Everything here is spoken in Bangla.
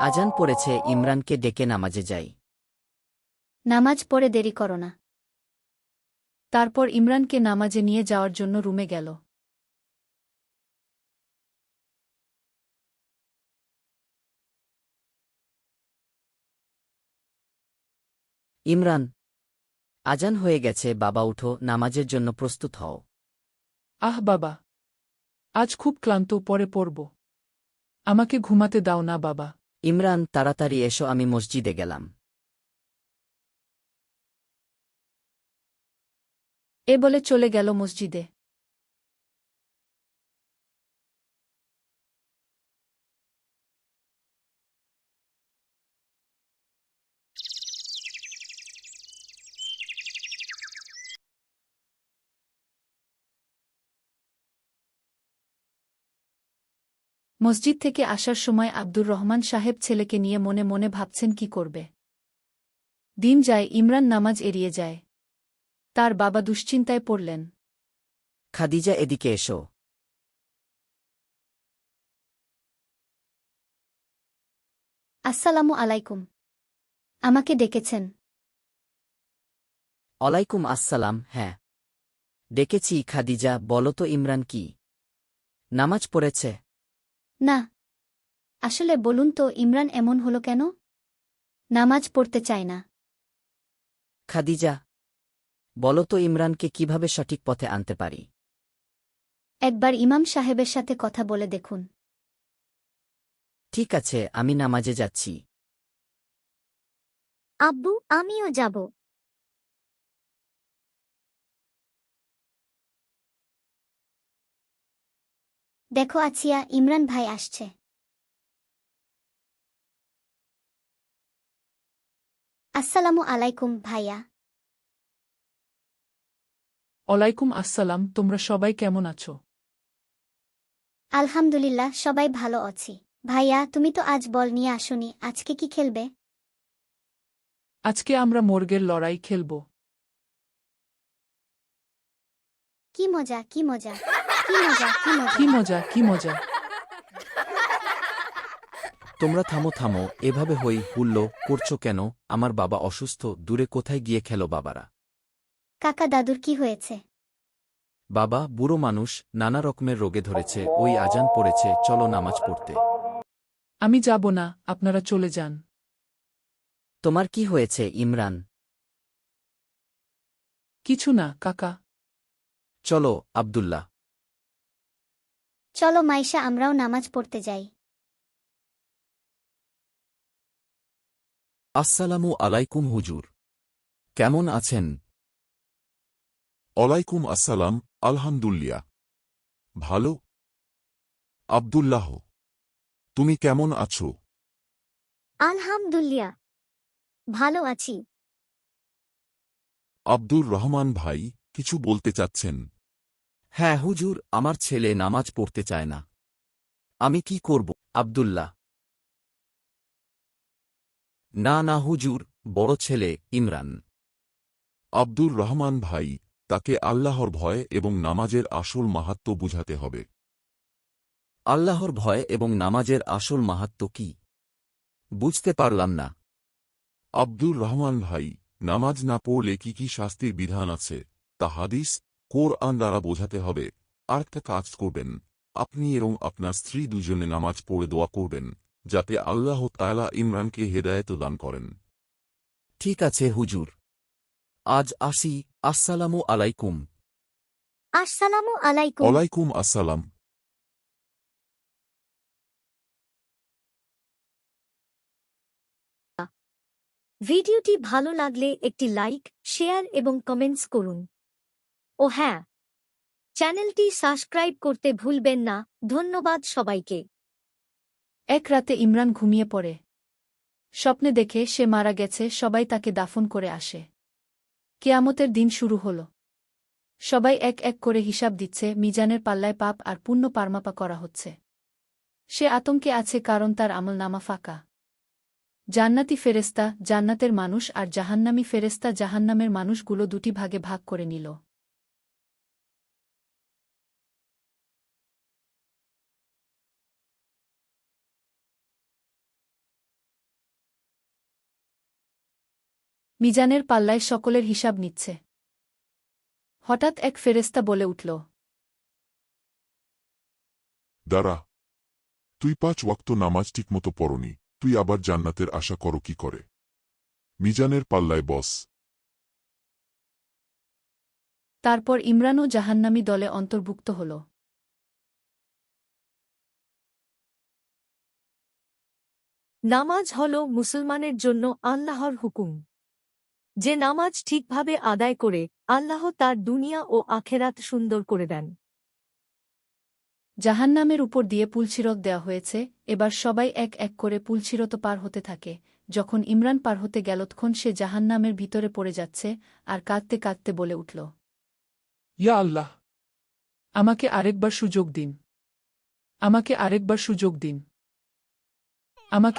আজান পড়েছে, ইমরানকে ডেকে নামাজে যাই। নামাজ পড়ে দেরি করো না। তারপর ইমরানকে নামাজে নিয়ে যাওয়ার জন্য রুমে গেল। ইমরান, আজান হয়ে গেছে, বাবা উঠো, নামাজের জন্য প্রস্তুত হও। আহ বাবা, আজ খুব ক্লান্ত, পরে পড়ব। আমাকে ঘুমাতে দাও না বাবা। ইমরান, তাড়াতাড়ি এসো, আমি মসজিদে গেলাম। এ বলে চলে গেল মসজিদে। মসজিদ থেকে আসার সময় আব্দুর রহমান সাহেব ছেলেকে নিয়ে মনে মনে ভাবছেন কি করবে। দিন যায়, ইমরান নামাজ এড়িয়ে যায়। তার বাবা দুশ্চিন্তায় পড়লেন। খাদিজা, এদিকে এসো। আসসালামু আলাইকুম। আমাকে ডেকেছেন? ওয়ালাইকুম আসসালাম। হ্যাঁ, ডেকেছি। খাদিজা, বলো তো ইমরান কি নামাজ পড়েছে? না, আসলে বলুন তো ইমরান এমন হলো কেন? নামাজ পড়তে চায় না। খাদিজা, বলো তো ইমরানকে কিভাবে সঠিক পথে আনতে পারি? একবার ইমাম সাহেবের সাথে কথা বলে দেখুন। ঠিক আছে, আমি নামাজে যাচ্ছি। আব্বু, আমিও যাব। দেখো আছিয়া, ইমরান ভাই আসছে। আসসালামু আলাইকুম ভাইয়া। ওয়ালাইকুম আসসালাম। তোমরা সবাই কেমন আছো? আলহামদুলিল্লাহ, সবাই ভালো আছি। ভাইয়া, তুমি তো আজ বল নিয়ে আসোনি, আজকে কি খেলবে? আজকে আমরা মোরগের লড়াই খেলব। কি মজা, কি মজা, কি মজা, কি মজা। কি মজা, কি মজা। তোমরা থামো থামো, এভাবে হই হুল্লো করছো কেন? আমার বাবা অসুস্থ, দূরে কোথায় গিয়ে খেলো বাবারা। কাকা দাদুর কি হয়েছে? বাবা বুড়ো মানুষ, নানা রকমের রোগে ধরেছে। ওই আজান পড়েছে, চলো নামাজ পড়তে। আমি যাব না, আপনারা চলে যান। তোমার কি হয়েছে ইমরান? কিছু না কাকা। চলো আব্দুল্লাহ। চলো মাইশা, আমরাও নামাজ পড়তে যাই। আসসালামু আলাইকুম হুজুর। কেমন আছেন? ওয়ালাইকুম আসসালাম, আলহামদুলিল্লাহ। ভালো। আব্দুল্লাহ, তুমি কেমন আছো? আলহামদুলিল্লাহ, ভালো আছি। আব্দুর রহমান ভাই কিছু বলতে চাচ্ছেন? হ্যাঁ হুজুর, আমার ছেলে নামাজ পড়তে চায় না। আমি কি করব? আব্দুল্লাহ: না না হুজুর, বড় ছেলে ইমরান। আব্দুর রহমান ভাই, তাকে আল্লাহর ভয় এবং নামাজের আসল মাহাত্ম্য বুঝাতে হবে। আল্লাহর ভয় এবং নামাজের আসল মাহাত্ম্য কি? বুঝতে পারলাম না। আব্দুর রহমান ভাই, নামাজ না পড়লে কি কি শাস্তির বিধান আছে তা হাদিস, কোরআন দ্বারা বোঝাতে হবে। আর একটা কাজ করবেন, আপনি এবং আপনার স্ত্রী দুজনে নামাজ পড়ে দোয়া করবেন, যাতে আল্লাহ তাআলা ইমরানকে হেদায়েত দান করেন। ঠিক আছে হুজুর, আজ আসি। আসসালামু আলাইকুম। আসসালামু আলাইকুম। ওয়ালাইকুম আসসালাম। ভিডিওটি ভালো লাগলে একটি লাইক, শেয়ার এবং কমেন্টস করুন। ও হ্যাঁ, চ্যানেলটি সাবস্ক্রাইব করতে ভুলবেন না। ধন্যবাদ সবাইকে। এক রাতে ইমরান ঘুমিয়ে পড়ে। স্বপ্নে দেখে সে মারা গেছে, সবাই তাকে দাফন করে আসে। কেয়ামতের দিন শুরু হল। সবাই এক এক করে হিসাব দিচ্ছে, মিজানের পাল্লায় পাপ আর পুণ্য পারমাপা করা হচ্ছে। সে আতঙ্কে আছে, কারণ তার আমলনামা ফাঁকা। জান্নাতি ফেরেস্তা জান্নাতের মানুষ আর জাহান্নামী ফেরেস্তা জাহান্নামের মানুষগুলো দুটি ভাগে ভাগ করে নিল। মিজানের পাল্লায় সকলের হিসাব নিচ্ছে। হঠাৎ এক ফেরেস্তা বলে উঠল, দাঁড়া, তুই 5 ওয়াক্ত নামাজ ঠিকমতো পড়নি, তুই আবার জান্নাতের আশা করো কি করে? মিজানের পাল্লায় বস। তারপর ইমরানও জাহান্নামী দলে অন্তর্ভুক্ত হল। নামাজ হল মুসলমানের জন্য আল্লাহর হুকুম। যে নামাজ ঠিকভাবে আদায় করে আল্লাহ তার দুনিয়া ও আখেরাত সুন্দর করে দেন। জাহান্নামের উপর দিয়ে পুলছিরত দেওয়া হয়েছে, এবার সবাই এক এক করে পুলছিরত পার হতে থাকে। যখন ইমরান পার হতে গেলতক্ষণ সে জাহান্নামের ভিতরে পড়ে যাচ্ছে আর কাঁদতে কাঁদতে বলে উঠল, ইয়া আল্লাহ, আমাকে আরেকবার সুযোগ দিন, আমাকে আরেকবার সুযোগ দিন, আমাকে